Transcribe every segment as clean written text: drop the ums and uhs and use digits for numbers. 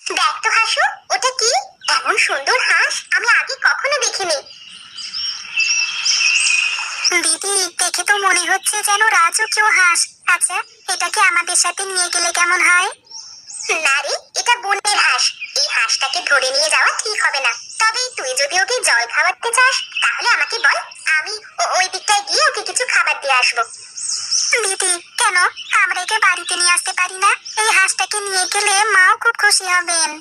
দেখ তো হাসু, ওটা কি? এমন সুন্দর হাঁস আমি আগে কখনো দেখিনি। দিদি, দেখে তো মনে হচ্ছে যেন রাজকীয় হাঁস। আচ্ছা, এটাকে আমাদের সাথে নিয়ে গেলে কেমন হয়? না রে, এটা বনের হাঁস। এই হাঁসটাকে ধরে নিয়ে যাওয়া ঠিক হবে না। তবে তুই যদি ওকে জল খাওয়াতে চাস তাহলে আমাকে বল, আমি ওই দিকটায় গিয়ে ওকে কিছু খাবার দিয়ে আসবো। দিদি, কেন আমরা একে বাড়িতে নিয়ে আসতে পারি না? এই হাঁসটাকে নিয়ে গেলে মাও খুব খুশি হবেন।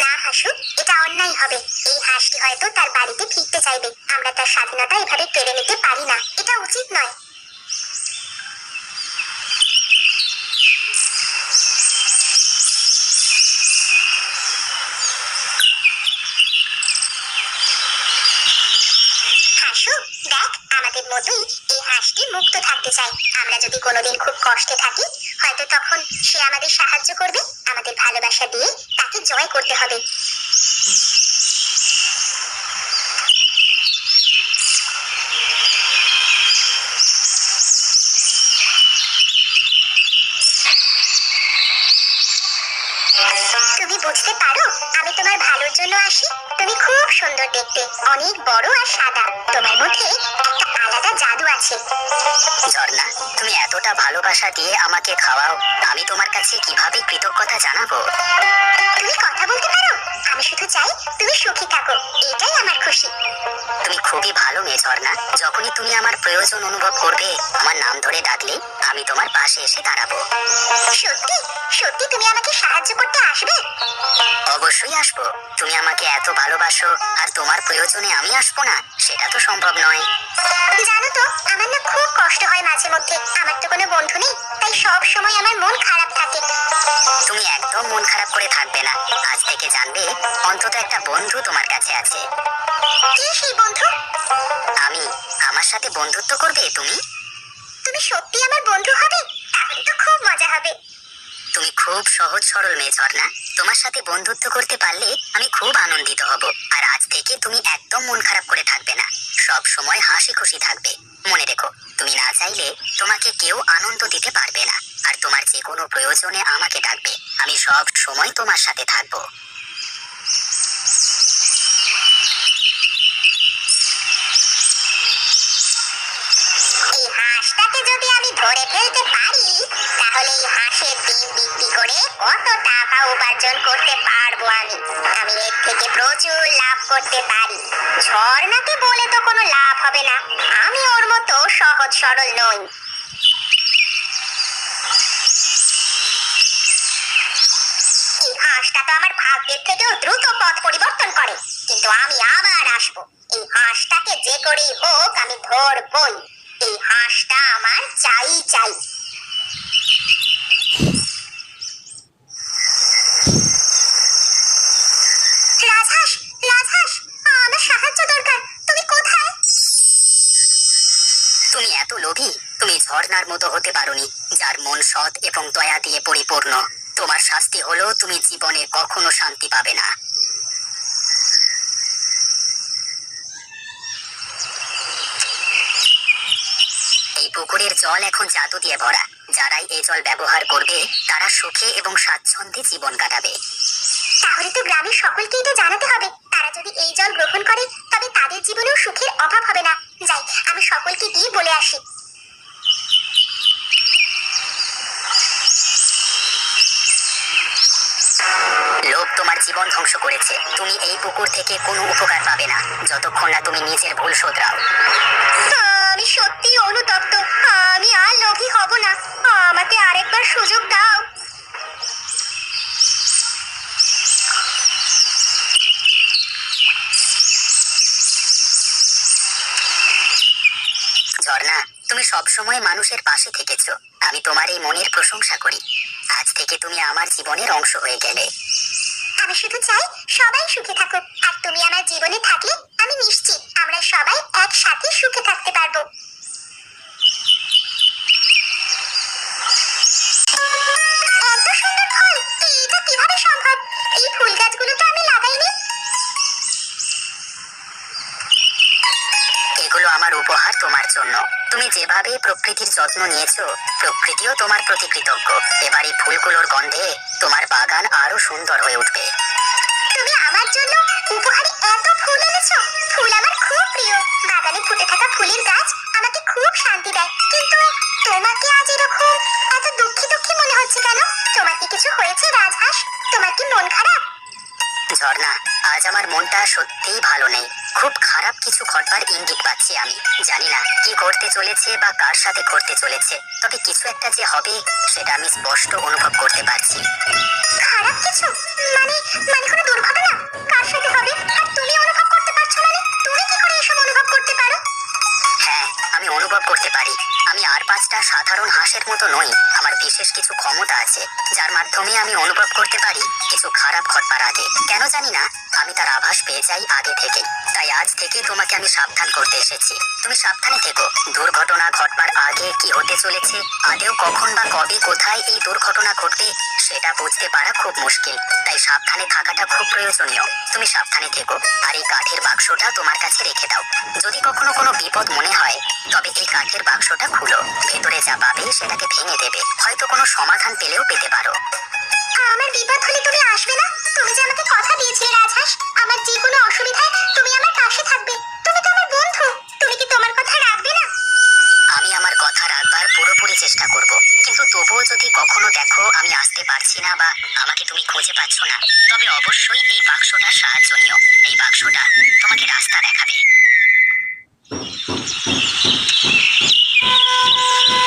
না হাসু, এটা অন্যায় হবে। এই হাঁসটি হয়তো তার বাড়িতে ফিরতে চাইবে। আমরা তার স্বাধীনতা এভাবে কেড়ে নিতে পারি না, এটা উচিত নয়। হাসু, দেখ, আমাদের মতোই এই হাঁসটি মুক্ত থাকতে চায়। আমরা যদি কোনোদিন খুব কষ্টে থাকি, হয়তো তখন সে আমাদের সাহায্য করবে। আমাদের ভালোবাসা দিয়ে তাকে জয় করতে হবে। তুমি বুঝতে পারো, আমি তোমার ভালোর জন্য আসি। তুমি খুব সুন্দর দেখতে, অনেক বড় আর সাদা। তোমার মধ্যে একটা আলাদা জাদু আছে। ঝর্ণা, তুমি এতটা ভালোবাসা দিয়ে আমাকে খাওয়াও, আমি তোমার কাছে কিভাবে কৃতজ্ঞতা জানাবো? তুমি কথা বলতে পারো? আমি শুধু চাই তুমি সুখী থাকো, এটাই আমার খুশি। তুমি খুবই ভালো মেয়ে ঝর্ণা। যখনই তুমি আমার প্রয়োজন অনুভব করবে, আমার নাম ধরে ডাকলে আমি তোমার পাশে এসে দাঁড়াবো। সত্যি? সত্যি তুমি আমাকে সাহায্য করতে আসবে? অবশ্যই আসবো। তুমি আমাকে এত ভালোবাসো, আর তোমার প্রয়োজনে আমি আসবো না, সেটা তো সম্ভব নয়। জানো তো, আমার না খুব কষ্ট হয় মাঝে মধ্যে। আমার তো কোনো বন্ধু নেই, তাই সব সময় আমার মন খারাপ থাকে। তুমি একদম মন খারাপ করে থাকবে না। আজ থেকে জানবে অন্তত একটা বন্ধু তোমার কাছে আছে। কে সেই বন্ধু? আমি। আমার সাথে বন্ধুত্ব করবে তুমি? তুমি সত্যি আমার বন্ধু হবে? তাহলে তো খুব মজা হবে। তুমি খুব সহজ সরল মেয়ে ঝর্ণা। তোমার সাথে বন্ধুত্ব করতে পারলে আমি খুব আনন্দিত হব। আর আজ থেকে তুমি একদম মন খারাপ করে থাকবে না, সব সময় হাসি খুশি থাকবে। মনে রেখো, তুমি না চাইলে তোমাকে কেউ আনন্দ দিতে পারবে না। আর তোমার যে কোনো প্রয়োজনে আমাকে ডাকবে, আমি সব সময় তোমার সাথে থাকবো। এই হাঁসটাকে যদি আমি ধরে ফেলতে পারি, তাহলে এই হাঁসের ডিম বিক্রি করে কত টাকা উপার্জন করতে পারবো আমি। আমি এর থেকে প্রচুর লাভ করতে পারি। ঝর্ণাকে বলে তো কোনো লাভ হবে না, আমি ওর মতো সহজ সরল নই। এই হাঁসটা তো আমার ভাগ্যের থেকেও দ্রুত পথ পরিবর্তন করে, কিন্তু আমি আবার আসবো। এই হাঁসটাকে যে করেই হোক আমি ধরবই। এই হাঁসটা আমার চাই চাই। রাজহাঁস, রাজহাঁস, আমার সাহায্য দরকার। তুমি কোথায়? তুমি এত লোভী? তুমি ঝর্ণার মতো হতে পারোনি, যার মন সৎ এবং দয়া দিয়ে পরিপূর্ণ। তোমার শাস্তি হলো তুমি জীবনে কখনো শান্তি পাবে না। এই পুকুরের জল এখন জাদু দিয়ে ভরা। যারাই এই জল ব্যবহার করবে তারা সুখে এবং স্বাচ্ছন্দ্যে জীবন কাটাবে। তাহলে তো গ্রামের সকলকে এটা জানাতে হবে। তারা যদি এই জল গ্রহণ করে তবে তাদের জীবনেও সুখের অভাব হবে না। যাই, আমি সকলকে গিয়ে বলে আসি। লোভ তোমার জীবন ধ্বংস করেছে। তুমি এই পুকুর থেকে কোনো উপকার পাবে না যতক্ষণ না তুমি নিজের ভুল শোধরাও। আমি সত্যি অনুতপ্ত। আমি আর লোভী হব না। আমাকে আরেকবার সুযোগ দাও। ঝর্ণা, তুমি সবসময় মানুষের পাশে থেকেছো। আমি তোমার এই মনের প্রশংসা করি। আজ থেকে তুমি আমার জীবনের অংশ হয়ে গেলে। আমি শুধু চাই সবাই সুখে থাকুক, আর তুমি আমার জীবনে থাকলে আমি নিশ্চিত আমরা সবাই একসাথে সুখে থাকতে পারবো। এত সুন্দর ফল, এটা কিভাবে সম্ভব? এই ফুল গাছগুলো তো আমি লাগাইনি। এগুলো আমার উপহার তোমার জন্য। তুমি তুমি যেভাবে প্রকৃতির যত্ন নিয়েছো, প্রকৃতিও তোমার প্রতি কৃতজ্ঞ। এবার এই ফুলগুলোর গন্ধে তোমার বাগান আরো সুন্দর হয়ে উঠবে। তুমি আমার জন্য উপহারে এত ফুল এনেছো। ফুল আমার খুব প্রিয়। বাগানে ফুটে থাকা ফুলের গাছ আমাকে খুব শান্তি দেয়। কিন্তু তোমাকে আজ এরকম এত দুঃখী দুঃখী মনে হচ্ছে কেন? তোমার কি কিছু হয়েছে রাজহাঁস? তোমার কি মন খারাপ? ঝর্ণা, আজ আমার মনটা সত্যিই ভালো নেই। খুব খারাপ কিছু ঘটবার ইঙ্গিত পাচ্ছি আমি। জানি না কি ঘটতে চলেছে বা কার সাথে ঘটতে চলেছে, তবে কিছু একটা যে হবে সেটা আমি স্পষ্ট অনুভব করতে পারছি। খারাপ কিছু? মানে মানে কোনো দুর্ঘটনা? কার সাথে হবে? আর তুমি অনুভব করতে পারছো মানে? তুমি কি করে এসব অনুভব করতে পারো? হ্যাঁ, আমি অনুভব করতে পারি। আমি আর 5টা সাধারণ হাঁসের মতো নই। আমার বিশেষ কিছু ক্ষমতা আছে, যার মাধ্যমে আমি অনুভব করতে পারি কিছু খারাপ ঘটবার আগে। কেন জানি না, আমি তার আভাস পেয়ে যাই আগে থেকে। তাই আজ থেকে তোমাকে আমি সাবধান করতে এসেছি। তুমি সাবধানে থেকো। দুর্ঘটনা ঘটবার আগে কি হতে চলেছে, আদেও কখন বা কবে কোথায় এই দুর্ঘটনা ঘটবে সেটা বুঝতে পারা খুব মুশকিল। তাই সাবধানে থাকাটা খুব প্রয়োজনীয়। তুমি সাবধানে থেকো, আর এই কাঠের বাক্সটা তোমার কাছে রেখে দাও। যদি কখনো কোনো বিপদ মনে হয়, তবে এই কাঠের বাক্সটা খুলো। ভেতরে যা পাবে সেটাকে ভেঙে দেবে। হয়তো কোনো সমাধান পেলেও পেতে পারো। আমার বিপদ হলে তুমি আসবে না? তুমি যে আমাকে কথা দিয়েছিলে রাজহাঁস, আমার যে কোনো অসুবিধায় তুমি আমার পাশে থাকবে। তুমি তো আমার বন্ধু। তুমি কি তোমার কথা রাখবে না? আমি আমার কথা রাখবার পুরোপুরি চেষ্টা করব, কিন্তু তবুও যদি কখনো দেখো আমি আসতে পারছি না বা আমাকে তুমি খুঁজে পাচ্ছ না, তবে অবশ্যই এই বাক্সটার সাহায্য নিও। এই বাক্সটা তোমাকে রাস্তা দেখাবে।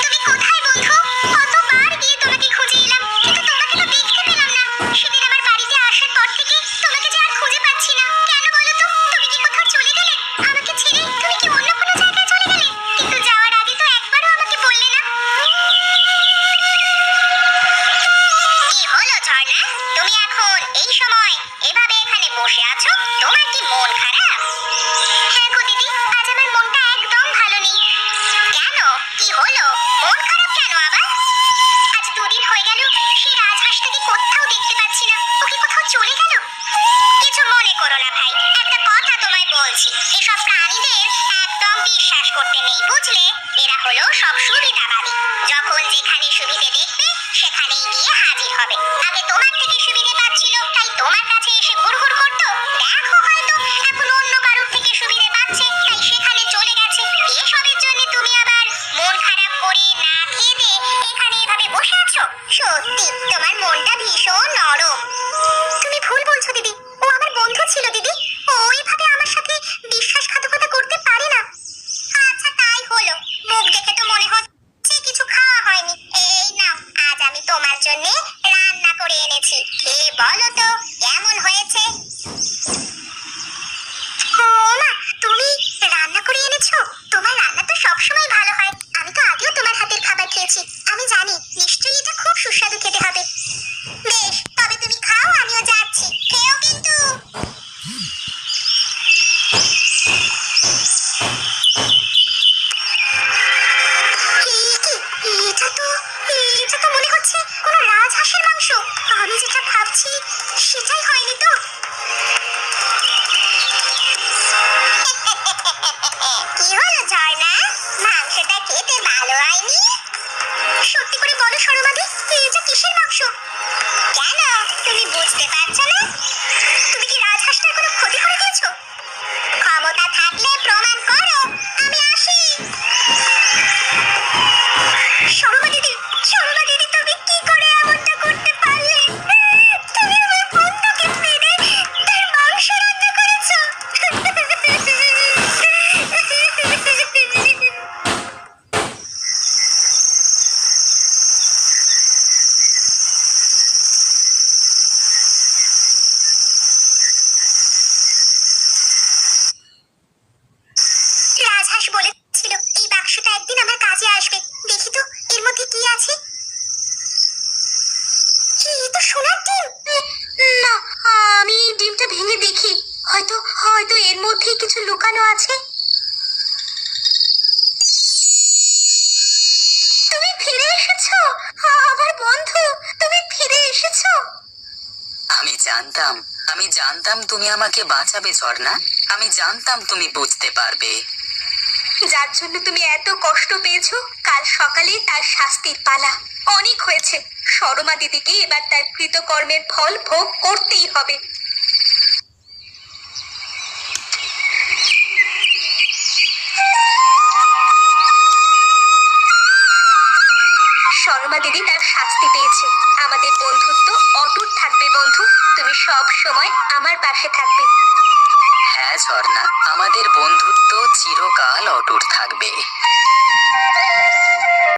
তুমি কোথায় বন্ধু? কতবার গিয়ে তোমাকে খুঁজে এলাম, কিন্তু তোমাকে তো দেখতে পেলাম না। সেদিন আমার বাড়িতে আসার পর থেকে তোমাকে যে আর খুঁজে পাচ্ছি না। কেন বলো তো? তুমি কি কোথাও চলে গেলে? আমাকে ছেড়ে তুমি কি অন্য কোনো জায়গায় চলে গেলে? কিন্তু যাওয়ার আগে তো একবারও আমাকে বললে না। কি হলো ঝর্ণা? তুমি এখন এই সময় এভাবে এখানে বসে আছো? তোমার কি মন খারাপ? হ্যাঁ গো দিদি, আজ আমার মনটা একদম ভালো নেই। কেন? কি হলো? মন খারাপ কেন আবার? আজ 2 দিন হয়ে গেল সেই রাজহাঁসটাকে কোথাও দেখতে পাচ্ছি না। ও কি কোথাও চলে গেল? কিছু মনে করো না ভাই, একটা কথা তোমায় বলছি। এসব প্রাণীদের একদম বিশ্বাস করতে নেই, বুঝলে? এরা হলো সব সুবিধাবাদী। যখন যেখানে সুবিধে দেখবে সেখানেই গিয়ে হাজির হবে। আগে তোমার থেকে সুবিধে পাচ্ছিল, তাই তোমার কাছে এসে ঘুরঘুর করতো। দেখো হয়তো এখন অন্য কারোর থেকে সুবিধে পাচ্ছে, তাই সেখানে চলে গেছে। এসবের জন্য তুমি আবার মন খারাপ করে না খেয়ে দিয়ে এখানে এভাবে বসে আছো? সত্যি তোমার মনটা ভীষণ নরম। তুমি ভুল বলছো দিদি। ও আমার বন্ধু ছিল দিদি। ও এইভাবে আমার সাথে বিশ্বাসঘাতকতা করতে পারে না। আচ্ছা তাই হলো। মুখ দেখে তো মনে হচ্ছে কিছু খাওয়া হয়নি। এই নাও, আজ আমি তোমার জন্য রান্না করে এনেছি। খেয়ে বলো তো কেমন হয়েছে? ও মা, তুমি রান্না করে এনেছো? তোমার রান্না তো সবসময় ভালো হয়। আমি তো আগেও তোমার হাতের খাবার খেয়েছি। আমি জানি নিশ্চয়ই এটা খুব সুস্বাদু খেতে হবে। বেশ, তবে তুমি খাও, আমিও যাচ্ছি। খেও কিন্তু। এটা তো মনে হচ্ছে কোনো রাজহাঁসের মাংস। আমি যেটা ভাবছি সেটাই হয়নি তো? কি হলো ঝর্ণা? মাংসটা খেতে ভালো হয়নি? সত্যি করে বলো সরোবাদি, এটা কিসের মাংস? কেন? তুমি বুঝতে পারছো না? তুমি কি রাজহাঁসটার কোনো ক্ষতি করে দিয়েছো? ক্ষমতা থাকলে প্রমাণ করো। আমি আসি। শর্মা দিদি, শর্মা দিদি, তুমি কি করে এমনটা করতে পারলে? তুমি আমার বন্ধুকে মেরে তার মাংস রান্না করেছো। রাজহাঁস বলেছিল এই বাক্সটা একদিন আমার কাজে আসবে। দেখি তো এর মধ্যে কি আছে। কি, এ তো সোনার ডিম। না, আমি এই ডিমটা ভেঙে দেখি। হয়তো হয়তো এর মধ্যেই কিছু লুকানো আছে। তুমি ফিরে এসেছো আমার বন্ধু। তুমি ফিরে এসেছো। আমি জানতাম তুমি আমাকে বাঁচাবে ঝর্ণা। আমি জানতাম তুমি বুঝতে পারবে। যার জন্য তুমি এত কষ্ট পেয়েছো, কাল সকালে তার শাস্তির পালা। অনেক হয়েছে। শর্মা দিদিকে এবার তার কৃতকর্মের ফল ভোগ করতেই হবে। শর্মা দিদি তার শাস্তি পেয়েছে। আমাদের বন্ধুত্ব অটুট থাকবে বন্ধু। তুমি সব সময় আমার পাশে থাকবে। হ্যাঁ ঝর্ণা, আমাদের বন্ধুত্ব চিরকাল অটুট থাকবে।